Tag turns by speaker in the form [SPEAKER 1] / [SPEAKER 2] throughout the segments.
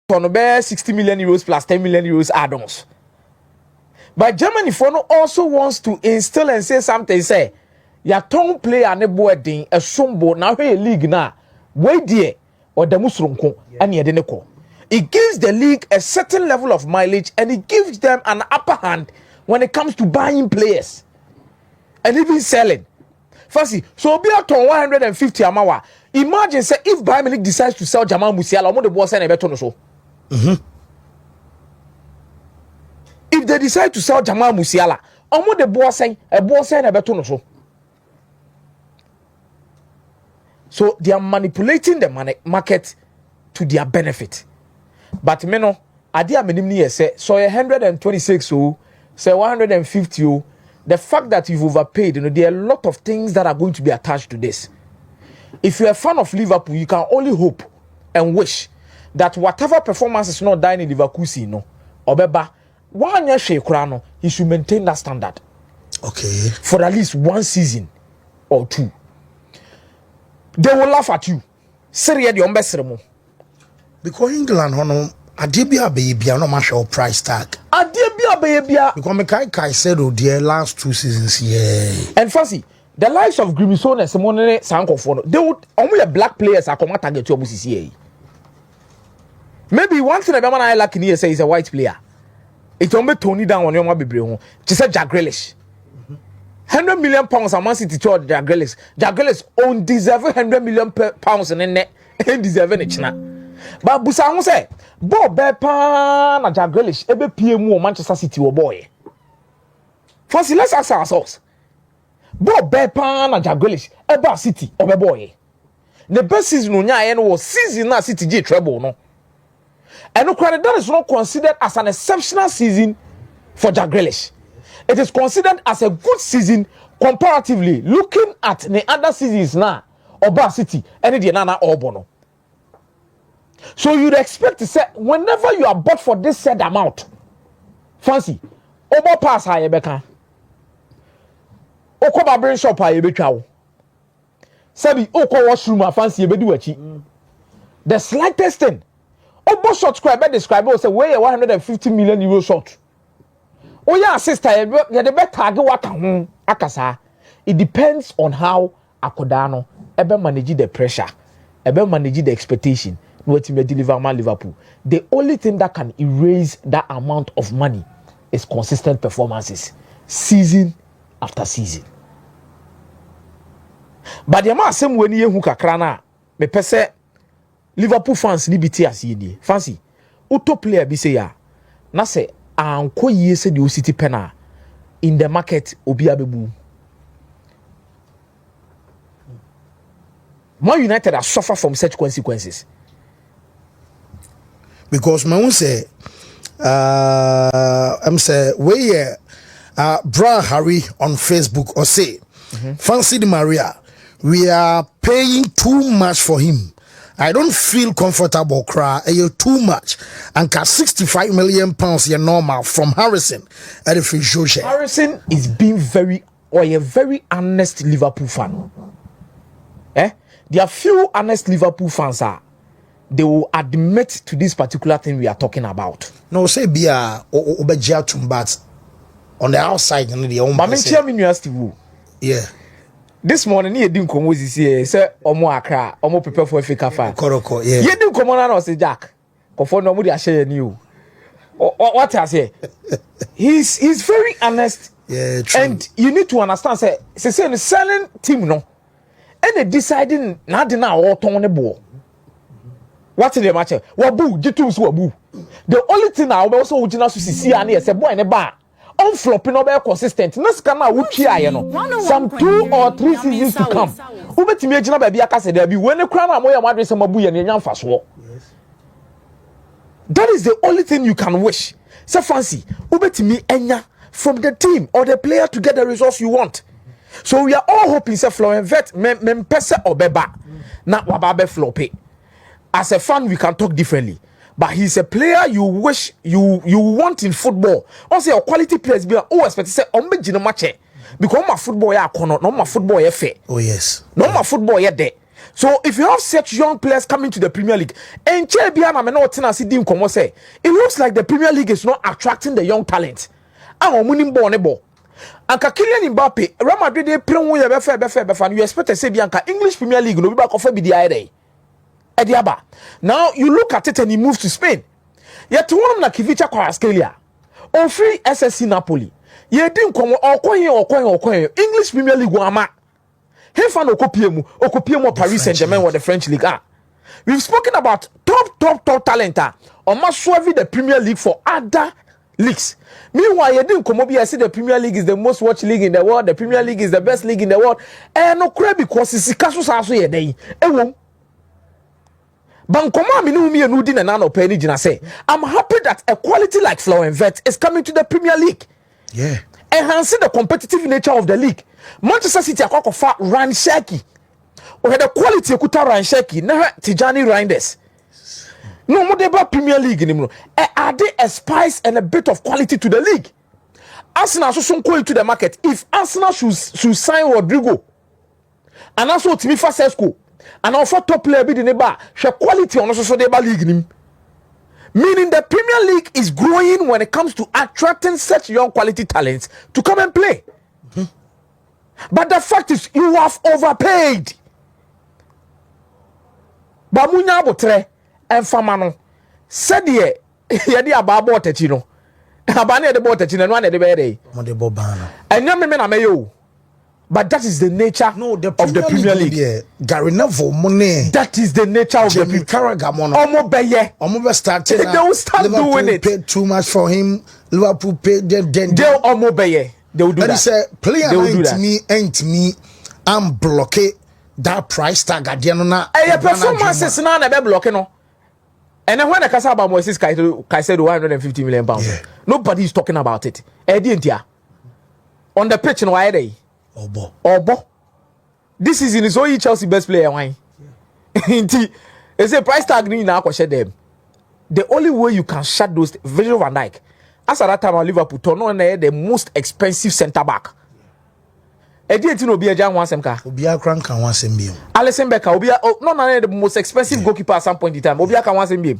[SPEAKER 1] on bear 60 million euros plus 10 million euros add-ons. But Germany for no also wants to instill and say something. Say, your tongue player ne boarding a sumbo now a league na way dear or the musrunko and yedeneko. It gives the league a certain level of mileage and it gives them an upper hand when it comes to buying players and even selling. Fancy, so be at 150 amawa. Imagine say if Bayern Munich decides to sell Jamal Musiala, the boss and a better so. If they decide to sell Jamal Musiala, the boss and a better so. So they are manipulating the market to their benefit. But meno, adia minimum say so 126 say 150 the fact that you've overpaid, there are a lot of things that are going to be attached to this. If you're a fan of Liverpool, you can only hope and wish that whatever performance is not done in Liverpool, Obeba, one year Shekrano, he should maintain that standard.
[SPEAKER 2] Okay.
[SPEAKER 1] For at least one season or two. They will laugh at you. Serie the ombesremo.
[SPEAKER 2] Because England, Adibia baby, no marshal price tag.
[SPEAKER 1] Adibia baby.
[SPEAKER 2] Because Kai said, oh dear, last 2 seasons, yeah.
[SPEAKER 1] And fancy, the likes of Grimison and Simone Sankofono, they would only black players are come target your CCA. Maybe one thing I like in here say is a white player. It's only Tony down on your mobile. Just said Jack Grealish. 100 million pounds a Man City to Jack Grealish. Jack Grealish own deserve 100 million pounds and net and deserve it. But Busango say, Bob Bepa na Jack Grealish, ebe PMU Manchester City or boy. Fancy, let's ask ourselves. Bob Bepa na Jack Grealish, eba City or boy. The best season was season na City J treble no. And that is not considered as an exceptional season for Jack Grealish. It is considered as a good season comparatively looking at the other seasons now. Oba City and the Nana Orbono. So you'd expect to say whenever you are bought for this said amount, fancy, Oba pass high beka. Okoba brain shop high beka. Sabi Oko washroom fancy bedu. The slightest thing. Obo short scribe describe say where 150 million euro short. Oh yeah, sister, you the better target waka akasa. It depends on how Akodano ebe manage the pressure, ebe manage the expectation. What may deliver man Liverpool. The only thing that can erase that amount of money is consistent performances, season after season. But the man same when you kakra na me pese Liverpool fans ni biti asiyedie. Fancy, auto player bi say ya na say anko yie se the City pena in the market obi abebu. Man United are suffer from such consequences.
[SPEAKER 2] Because my own say I'm say where Brian Harry on Facebook or say Fancy the Maria, we are paying too much for him. I don't feel comfortable cry too much. And 65 million pounds is normal from Harrison at the free show.
[SPEAKER 1] Harrison is being a very honest Liverpool fan. There are few honest Liverpool fans they will admit to this particular thing we are talking about.
[SPEAKER 2] No, say be but on the outside, the own. Yeah.
[SPEAKER 1] This morning, he didn't come with this. Say, Omo Accra, Omo prepare for Africa fan.
[SPEAKER 2] Koroko, yeah.
[SPEAKER 1] You didn't come on and say, Jack. Conform no more share new. What I say? He's very honest.
[SPEAKER 2] Yeah, true.
[SPEAKER 1] And you need to understand. Say the selling team no, and they deciding not now all turn the ball. What is the match? Wabu, Jitus Wabu. The only thing I also would not see and say boy in a bar. On flopping over consistent. Let's come out with some 2 or 3 seasons to come. Who bet me a baby? I said there be when the crown amoya madre some mabu and young fast war. That is the only thing you can wish. So fancy. Who bet me enya from the team or the player to get the results you want. So we are all hoping say Florian Vet pesa or beba. Not wababe floppy. As a fan, we can talk differently. But he's a player you wish you want in football. Also, your quality players be expect to say match because my football ya kono, no my football ya fair.
[SPEAKER 2] Oh yes.
[SPEAKER 1] No my football ya there. So if you have such young players coming to the Premier League, and it looks like the Premier League is not attracting the young talent. And Kylian Mbappe, Real Madrid they play you expect to say Bianca English Premier League no be back offer BDI. Now you look at it and he moves to Spain. Yet one na Kivicha Kvaratskhelia. On free SSC Napoli. Ye din komo okoyen English Premier League ama. He fan okopiemu Paris Saint-Germain or the French League. We've spoken about top talent. Almost swerving the Premier League for other leagues. Meanwhile, you didn't come up here. I see the Premier League is the most watched league in the world. The Premier League is the best league in the world. And no crap because it's Casus also here. Bankoma minumi and Udin and Nano Penny Jina say, I'm happy that a quality like Wirtz is coming to the Premier League.
[SPEAKER 2] Yeah.
[SPEAKER 1] Enhancing the competitive nature of the league. Manchester City are called for Ryan Shaki. Or the quality of Kuta Ryan Shaki, never Tijani Reinders. No more about Premier League anymore. Add a spice and a bit of quality to the league. Arsenal so some call to the market. If Arsenal should sign Rodrigo, and also Timifa Sesko, and also top player be the neighbor, share quality on also the league. Meaning the Premier League is growing when it comes to attracting such young quality talents to come and play. But the fact is, you have overpaid. Bamunya botre and famano said ye yadi ababo techino. Abane de botechino and one at the bed. And young men are mayo. But that is the nature of the Premier League.
[SPEAKER 2] Gary Neville money.
[SPEAKER 1] That is the nature of the Premier League. They don't start doing it.
[SPEAKER 2] Paid too much for him. Liverpool paid them.
[SPEAKER 1] They'll obey. They will do that.
[SPEAKER 2] Say, player ain't me. I'm blocked. That price tag at the end of
[SPEAKER 1] a performance now never blocking. And then when I can say about Moises Caicedo 150 million pounds, nobody is talking about it. On the pitch, no why they. Obo. This season is only Chelsea best player. Why? It's a price tag now. Them. The only way you can shut those Virgil van Dijk. As at that time, Liverpool turn on the most expensive centre back. Edietino Obi Ajan wants him car.
[SPEAKER 2] Obia Crank can want him be.
[SPEAKER 1] Alisson Becker, Obia, no, the most expensive goalkeeper at some point in time. Obia can want him be.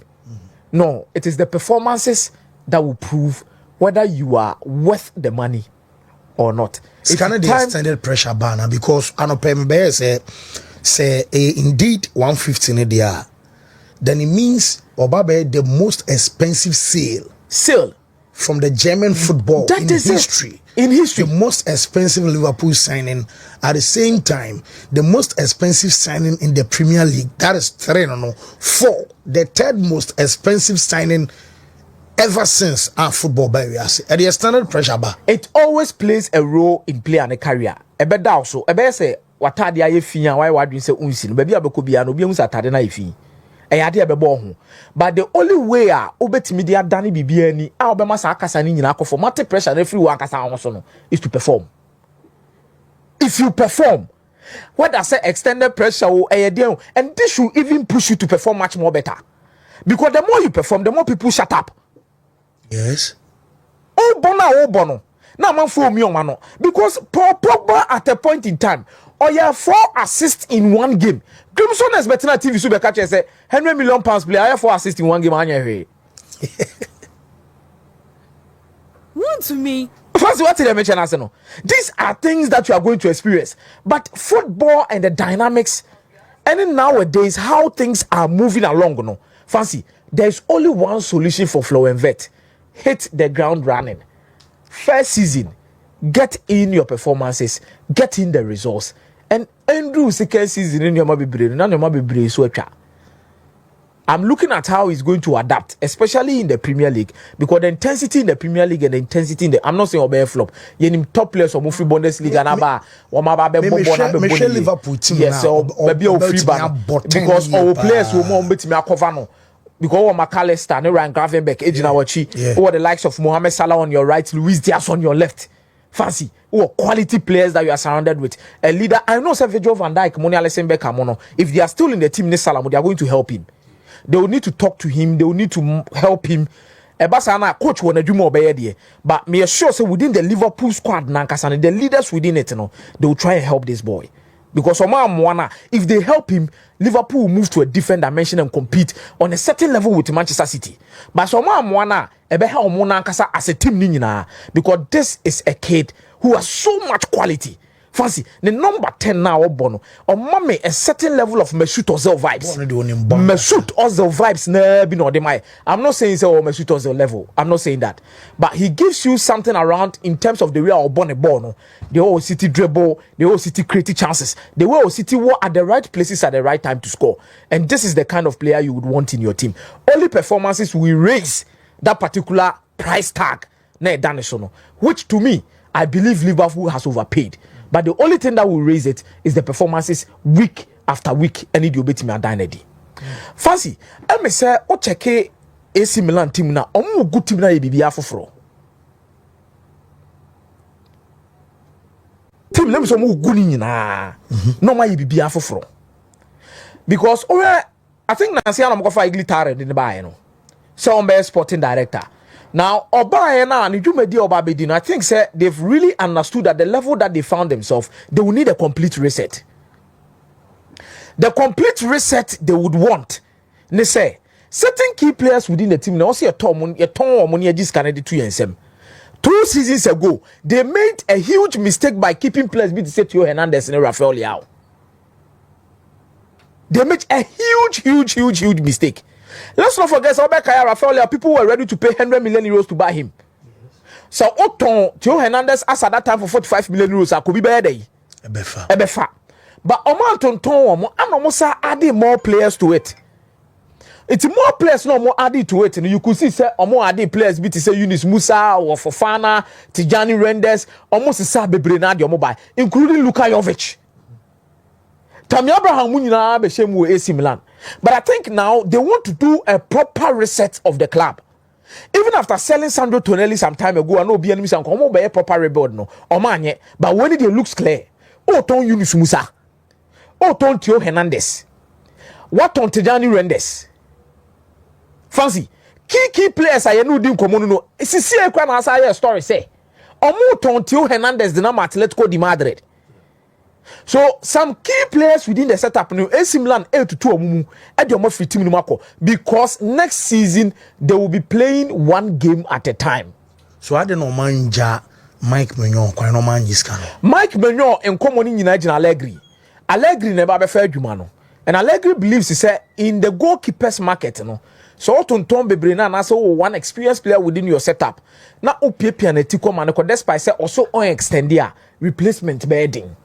[SPEAKER 1] No, it is the performances that will prove whether you are worth the money or not.
[SPEAKER 2] It's kind of the extended pressure banner because Akomea say indeed 150 in the year. Then it means Obabe the most expensive sale from the German football that in history. In history, the most expensive Liverpool signing at the same time, the most expensive signing in the Premier League. That is 4. The third most expensive signing ever since our football by at the extended pressure bar. It always plays a role in player and a career. Ebe da also. Ebe say watade aye fi an why wadwin say unsi no baby abeko bia no bia unsa na ifi. Ade ebebo ho. But the only way obetimi dia dane bibia ni obema sa akasa ni nyina akofo mate pressure na free one akasa ho so no is to perform. If you perform, what I say extended pressure and this should even push you to perform much more better. Because the more you perform, the more people shut up. Yes.
[SPEAKER 1] Oh bono. Now man for me on because Paul Pogba at a point in time, you 4 assists in one game. Crimson is better than TV super catcher say £100 million player. I have 4 assists in one game.
[SPEAKER 3] One to me.
[SPEAKER 1] First, what did I mention? Arsenal. These are things that you are going to experience. But football and the dynamics, and then nowadays how things are moving along. No, fancy. There's only one solution for Wirtz. Hit the ground running. First season, get in your performances, get in the results. And Andrew second season in your brain, so I'm looking at how he's going to adapt, especially in the Premier League, because the intensity in the Premier League and the intensity in the I'm not saying obey flop. You top players or free Bundesliga
[SPEAKER 2] Liverpool team
[SPEAKER 1] yes, so maybe free because our players will more bet me cover no. Because McAllister, Ryan Gravenberch, Ejinawachi, or the likes of Mohamed Salah on your right, Luis Diaz on your left. Fancy, or quality players that you are surrounded with. A leader, I know Virgil van Dijk, Moni Alisson Becker, Mono. If they are still in the team, they are going to help him. They will need to talk to him. They will need to help him. Ebasana coach wanna do more by idea. But me assure say within the Liverpool squad, the leaders within it, they will try and help this boy. Because if they help him, Liverpool will move to a different dimension and compete on a certain level with Manchester City. But as a team, because this is a kid who has so much quality. Fancy the number 10 now, Bono, or mommy a certain level of Mesut Ozil vibes. Mesut Ozil vibes, I'm not saying say Mesut Ozil level. I'm not saying that, but he gives you something around in terms of the way our Bono, the whole City dribble, the whole City creating chances, the way City were at the right places at the right time to score, and this is the kind of player you would want in your team. Only performances will raise that particular price tag, which to me, I believe Liverpool has overpaid. But the only thing that will raise it is the performances week after week. Any do bet me a dynasty. Fancy, I may say, o check AC Milan team na omu good team na yebibi afoforo. Team let me say omu good ni na. No ma yebibi afoforo. Because I think Nancy and I'm going to tare in the buy no. So I'm sporting director. Now, Obayana and Jumedi Obabedin, I think say they've really understood that the level that they found themselves, they will need a complete reset. The complete reset they would want. They say certain key players within the team. Now, see a ton of money just connected to them. 2 seasons ago, they made a huge mistake by keeping players be to say Theo Hernandez and Rafael Leao. They made a huge mistake. Let's not forget, Rafael, people were ready to pay 100 million euros to buy him. Yes. So, Theo Hernandez asked at that time for 45 million euros. I could be better. Ebefa. But Oman Tonton, I'm almost adding more players to it. It's more players, no more added to it. And you could see, say, more added players, be to say Yunus Musa or Fofana, Tijani Rendes, almost a Sabe Brenad, mobile, including Luka Jovic. Tammy Abraham Munina Beshemu AC Milan. But I think now they want to do a proper reset of the club. Even after selling Sandro Tonelli some time ago, I know BNM and come over a proper rebuild no. Omanye, but when it looks clear, ton Yunus Musa, ton Theo Hernandez, what on Tijani Rendes. Fancy, key players I know dim komono. It's a see a story say. Ton Theo Hernandez the number Atletico de Madrid. So some key players within the setup now AC Milan 8-2 omumu ediomo free team numako because next season they will be playing one game at a time.
[SPEAKER 2] So I don't know manja Mike Mignon kwa no manjiska.
[SPEAKER 1] Mike Mignon enkomo ni nyina gina Allegri never be fair dwuma no. And Allegri believes he say in the goalkeepers market no. So otonton bebre na so one experienced player within your setup. Na opiepia na tiko man ko despite say also on extendia replacement bedding.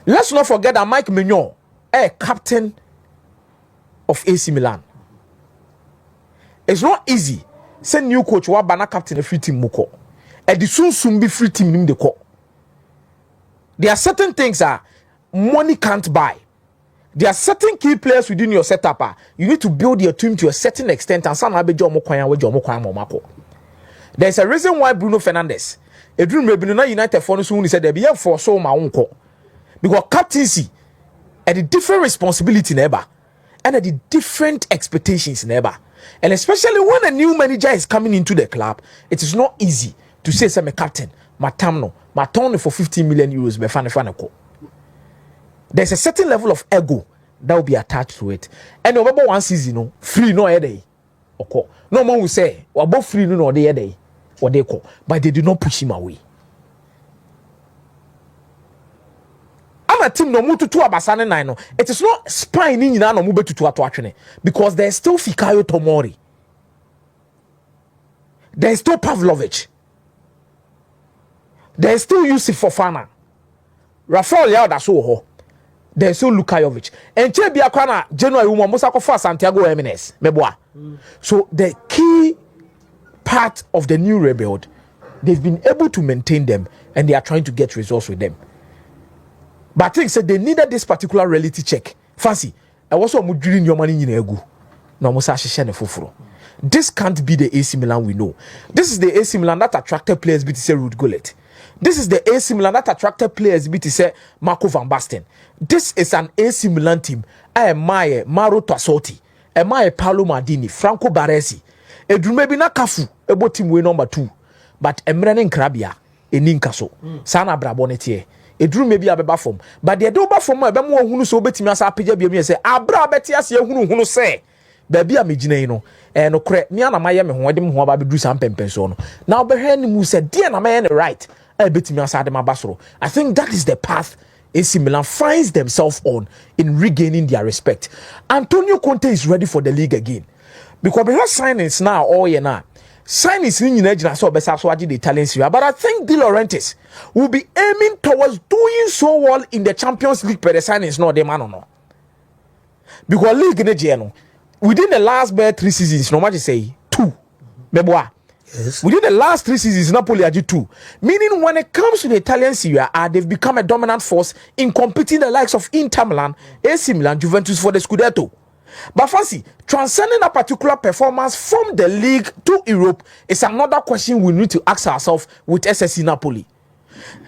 [SPEAKER 1] Let's not forget that Mike Mignon, captain of AC Milan. It's not easy. Send new coach wa bana captain a free team muko. And the soon be free team nim de ko. There are certain things money can't buy. There are certain key players within your setup. You need to build your team to a certain extent and some there's a reason why Bruno Fernandes, a dream Rebina United for soon said they be for so my uncle. Because captaincy at the different responsibility neighbor and at the different expectations neighbor. And especially when a new manager is coming into the club, it is not easy to say I'm a captain, my tamno, my turn for 15 million euros be fanako. There's a certain level of ego that will be attached to it. And over one season, free no a day. Okay. No one will say, or both free no day a day, or they call, but they did not push him away. A team no move to abasane nine no. It is not spine in no move to atwatwene because there's still Fikayo Tomori. There's still Pavlovic. There's still Yusuf Fofana. Rafael Leao da so ho. There's still Luka Jovic. And Chebia Kwana January we must for Santiago Jimenez. Meboa. So the key part of the new rebuild, they've been able to maintain them and they are trying to get results with them. But I think said they needed this particular reality check. Fancy, I was also drilling your money in egu. No fufuro. This can't be the AC Milan we know. This is the AC Milan that attracted players to say Ruud Gullit. This is the AC Milan that attracted players to say Marco van Basten. This is an AC Milan team. I admire Mauro Tassotti, admire Paolo Maldini, Franco Baresi. Edrumebi na kafu ebo team way number 2. But Emre Nkrabia eninkaso. Sana Brabonetie. a drew maybe a beba form, but the doba form a bemo who so betting us up me say, Abra betias who say, baby, I'm no, and no credit, Niana Miami, who I didn't want to do some pension. Now, Behani who said, dear, I'm right, I bet me outside my basro. I think that is the path AC Milan finds themselves on in regaining their respect. Antonio Conte is ready for the league again. Because we have signings now all year now. Signings in Nigeria so best the Italian Serie A. But I think De Laurentiis will be aiming towards doing so well in the Champions League per the signings, no, the man or no. Because league in Nigeria, within the last 3 seasons, no matter say 2. Beboa.
[SPEAKER 2] Yes.
[SPEAKER 1] Within the last 3 seasons, Napoli are 2. Meaning when it comes to the Italian Serie A, they've become a dominant force in competing the likes of Inter Milan, AC Milan, Juventus for the Scudetto. But fancy, transcending a particular performance from the league to Europe is another question we need to ask ourselves with SSC Napoli.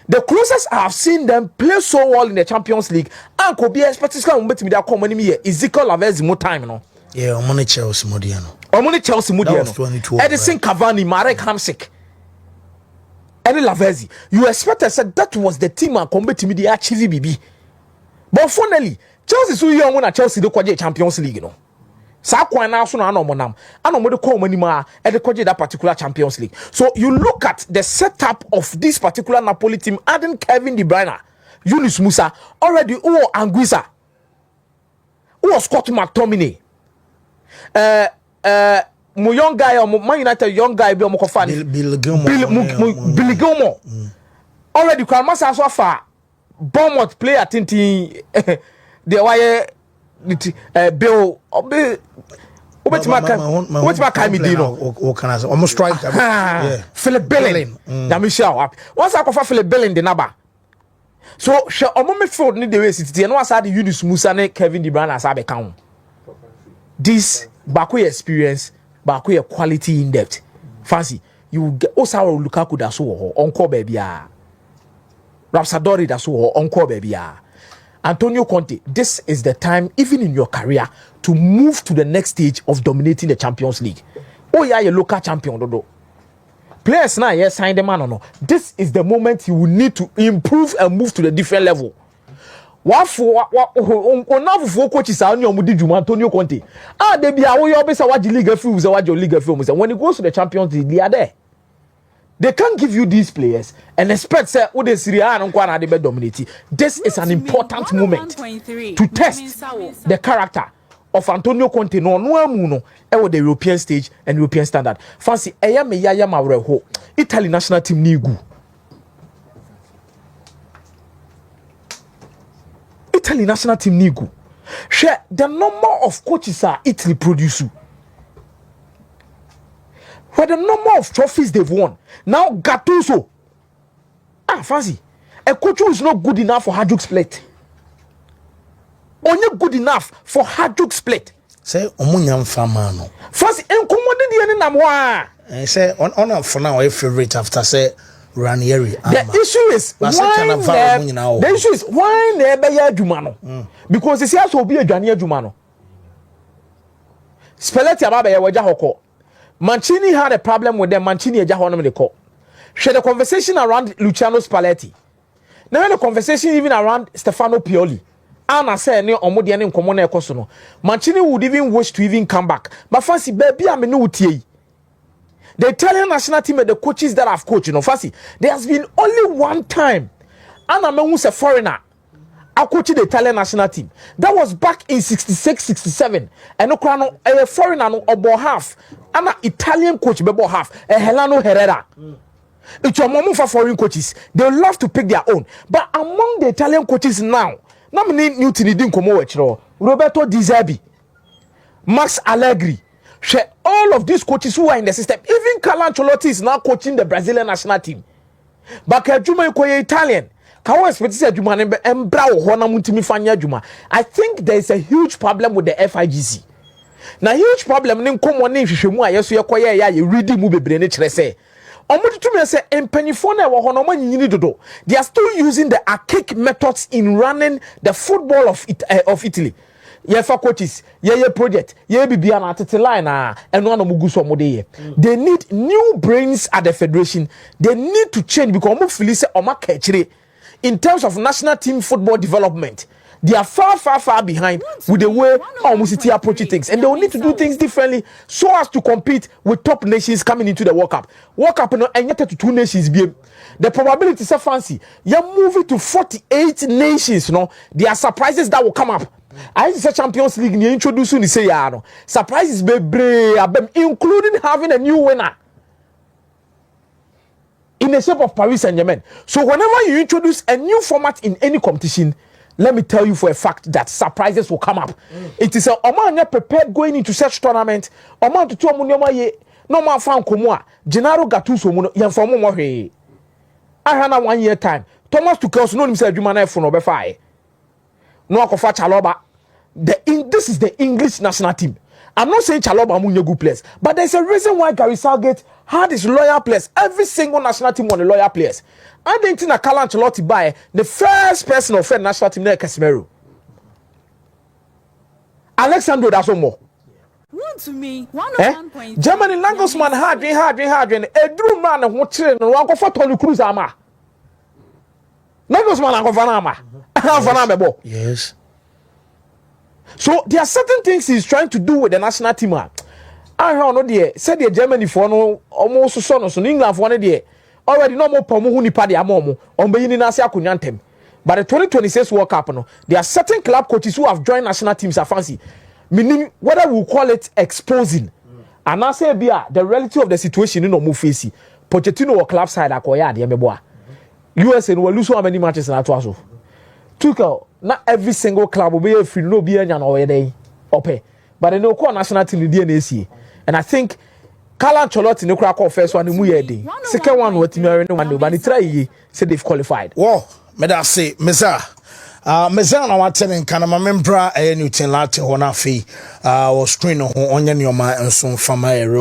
[SPEAKER 1] The closest I have seen them play so well in the Champions League, and could be expected to come Ezekiel Lavezzi more time, you know.
[SPEAKER 2] Yeah, I'm on Chelsea Modiano.
[SPEAKER 1] Chelsea Modiano. Edison Cavani, Marek Hamsik, Eddie Lavezzi. You expected said that was the team and combat to me the achieve BB. But finally, Chelsea so young when Chelsea do kwaje Champions League no. Sa kwan na so na monam. Ano mo de call money ma e de kwaje that particular Champions League. So you look at the setup of this particular Napoli team, adding Kevin De Bruyne, Yunus Musa, already Anguissa. Scott McTominay. Mo young guy or Man United young guy be mo ko fan.
[SPEAKER 2] Billy Gilmore.
[SPEAKER 1] Billy Gilmore. Already Kramasa so far. Bournemouth player tintin the why Bill what's my Kamidino
[SPEAKER 2] or can I almost strike
[SPEAKER 1] Philip Billing that Michelle once I offer Philip Billing the number so she moment for need the way city and once I the Yunus Musa and Kevin De Bruyne as I become this Bakwe experience Bakwe quality in depth fancy you get Osawa Lukaku da so on baby Rapsadori da so on baby Antonio Conte, this is the time, even in your career, to move to the next stage of dominating the Champions League. Oh yeah, your local champion, dodo. Players now, yes, sign the man or no. This is the moment you will need to improve and move to the different level. What for coaches are on your Antonio Conte? They be away obviously what the league films what your league films. And when it goes to the Champions League, they are there. They can't give you these players and expect say what they Syria and Kwana they be dominating. This is an important moment to test the character of Antonio Conte no amuno e the European stage and European standard. Fancy eya me yaya mawreho. Italy national team ni gu. Italy national team ni gu. Share the number of coaches are Italy produce. Where the number of trophies they've won. Now Gattuso. Fancy. A coach who is not good enough for Hajduk Split. Only good enough for Hajduk Split.
[SPEAKER 2] Say Omunyam Famano.
[SPEAKER 1] Fancy encommoded the end namwa.
[SPEAKER 2] Say on for now a favorite after say Ranieri.
[SPEAKER 1] The issue is why never Jumano. Because it's also be a Jania Jumano. Spelletti Ababe Wajahoko. Mancini had a problem with them. Mancini Jahonam the call. Share the conversation around Luciano Spalletti. Now the conversation even around Stefano Pioli. Anna said no Omodian in Common Ecosono. Mancini would even wish to even come back. But fancy baby I'm no tea. The Italian national team and the coaches that have coached, you know, fancy. There has been only one time. Anna who's a foreigner. I coached the Italian national team. That was back in 66, 67. And no crown a foreigner about half. I'm an Italian coach about half. A Helano Herrera. It's your mom for foreign coaches. They love to pick their own. But among the Italian coaches now, nominate Newton didn't come over. Roberto Di Zerbi, Max Allegri. Share all of these coaches who are in the system. Even Carlo Ancelotti is now coaching the Brazilian national team. But Kajuma is Italian. I think there is a huge problem with the FIGC. Now, huge problem in common if you reading movie brain say. They are still using the archaic methods in running the football of Italy. For coaches, project, line and one they need new brains at the federation. They need to change because in terms of national team football development, they are far behind with the way our city approach things, and they will need to do things differently so as to compete with top nations coming into the World Cup. World Cup, no, and yet to 2 nations be the probability is fancy. You're moving to 48 nations. No, there are surprises that will come up. I say Champions League. You introduce you say no surprises be brave, including having a new winner in the shape of Paris Saint-Germain. So whenever you introduce a new format in any competition, let me tell you for a fact that surprises will come up. It is a man prepared going into such tournament. Oman to 2 amunioma ye no man found Komoa. Gennaro Gattuso muno yanfomo mo hwe. I had a 1 year time. Thomas Tuchel no himself adwuma for no be fire. No akofa Chaloba. This is the English national team. I'm not saying Chaloba amunye good players, but there's a reason why Gary Southgate had his loyal players. Every single national team on the loyal players. I didn't think Carlo Ancelotti buy the first person of the national team there, Casemiro. Alexandro Dasomo.
[SPEAKER 3] One to me, 101.3.
[SPEAKER 1] Germany Nagelsmann hard, and a drew man and what train and walk for Tony Cruz Ama. Nagelsmann and Vanama.
[SPEAKER 2] Yes.
[SPEAKER 1] So there are certain things he's trying to do with the national team. I know there said the Germany for no almost so England for one day. Already no more pomu huni pa dia momo on be yini nasi akunyantem. But the 2026 World Cup no, there are certain club coaches who have joined national teams at fancy. Meaning whether we call it exposing. And I say the reality of the situation in no move face. Pochettino or club side akoya de meboa. USA will lose so many matches na to aso. Tuchel, not every single club will be free no be anya no day. Ope. But they know call national team the DNAC. And I think Carlo Ancelotti no crack off first one mu yedi. Second one what me no one but try say they've qualified.
[SPEAKER 2] Whoa, me da say meza. Meza na watene kana member Newton late ho na fi. Was screen ho onye nyoma nso fama ero.